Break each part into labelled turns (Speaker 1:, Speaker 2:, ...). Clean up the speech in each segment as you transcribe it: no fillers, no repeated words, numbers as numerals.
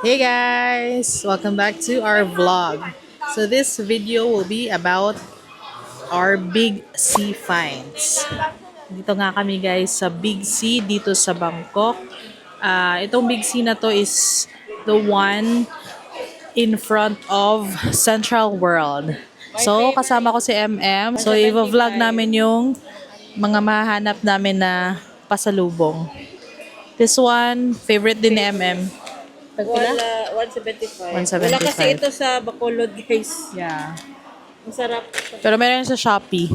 Speaker 1: Hey guys! Welcome back to our vlog. So this video will be about our Big C finds. Dito nga kami guys sa Big C dito sa Bangkok. Itong Big C na to is the one in front of Central World. So kasama ko si MM. So i-vlog namin yung mga mahanap namin na pasalubong. This one, favorite din ni MM. Tagpila?
Speaker 2: Wala, 175.
Speaker 1: 175.
Speaker 2: Wala kasi ito sa Bacolod, guys.
Speaker 1: Yeah.
Speaker 2: Masarap.
Speaker 1: Pero meron sa Shopee.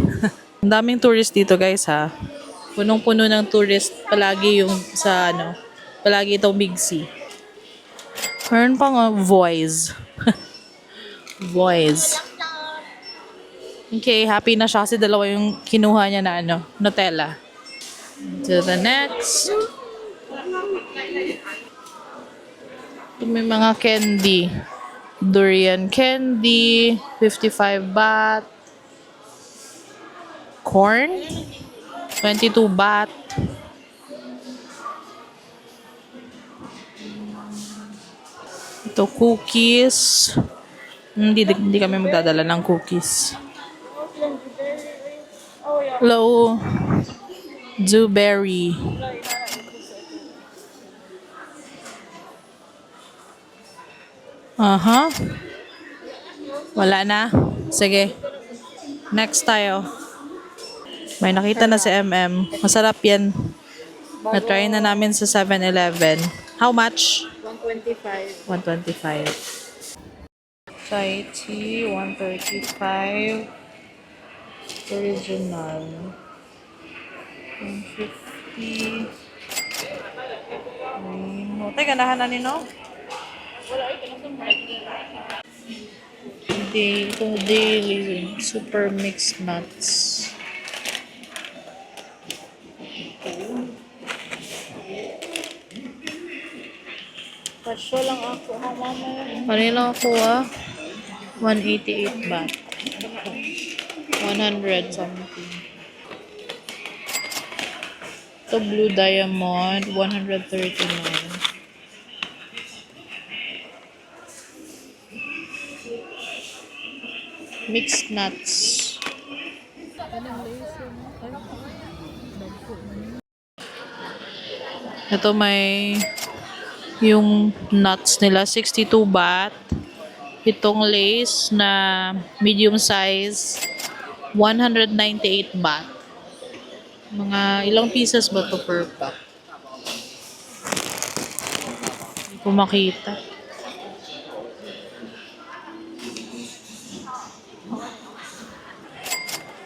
Speaker 1: Ang daming tourist dito guys ha. Punong-puno ng tourist palagi yung palagi itong Big C. Meron pa nga Voice. Voice. Okay, happy na siya kasi dalawa yung kinuha niya na Nutella. To the next. Ito may mga candy. Durian candy, 55 baht. Corn, 22 baht. Ito cookies. Hindi kami magdadala ng cookies. Hello. Dewberry. Aha. Wala na. Sige. Next tayo. May nakita na si MM. Masarap yan. Na-try na namin sa 7-Eleven. How much?
Speaker 2: 125.
Speaker 1: 125. Chai tea, 135. Original. 150. Tay, ganahan na nino? Ito daily. Super mixed nuts.
Speaker 2: Pasyo lang ako, mama.
Speaker 1: Ano lang ako 188 baht. 100 something. Ito blue diamond, 139. Mixed nuts. Ito may yung nuts nila, 62 baht. Itong lace na medium size, 198 baht. Mga ilang pieces ba to per pack? Hindi ko makita.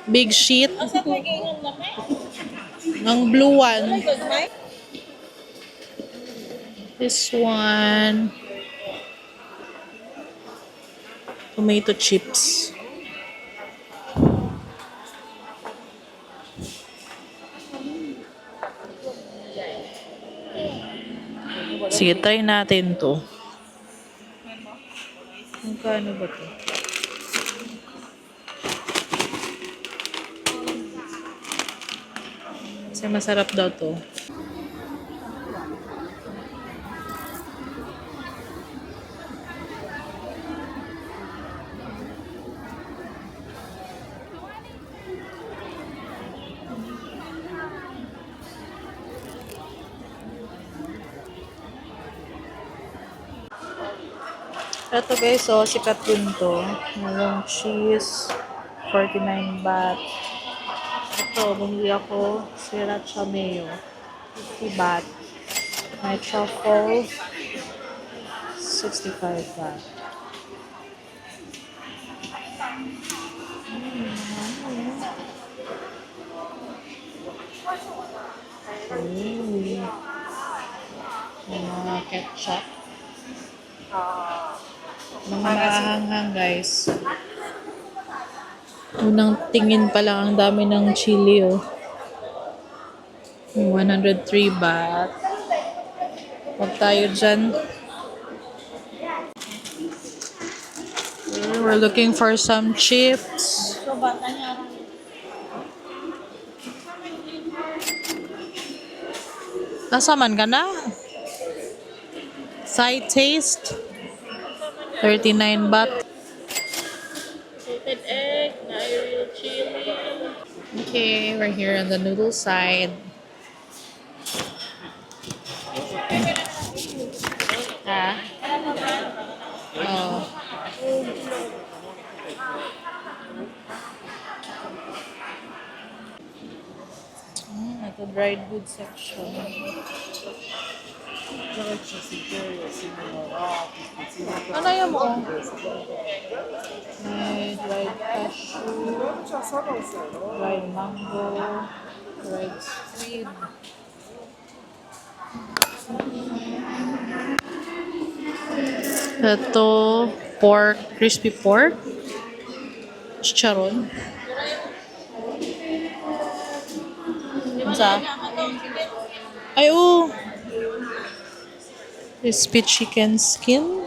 Speaker 1: Big sheet. Ang blue one. This one. Tomato chips. Sige, try natin to. Magkano ba to? Kasi masarap daw to. Ito guys, so sikat din to. Malong cheese, 49 baht. Ito, bumili ako sriracha mayo, 50 baht. May truffle, 65 baht. May mga ketchup. Mga mahanghang guys. Unang tingin pa lang ang dami ng chili 103 baht. Huwag tayo dyan. We're looking for some chips. Nasa man ka na? Side taste, 39 baht.
Speaker 2: Salted egg, na real chili.
Speaker 1: Okay, we're here on the noodle side. Ah. Oh. Ito dried goods section. Ano yung mo? May dried cashew, dried mango, dried squid. Ito, pork, crispy pork. Chicharon. Sa? Ay, oh! Crispy chicken skin.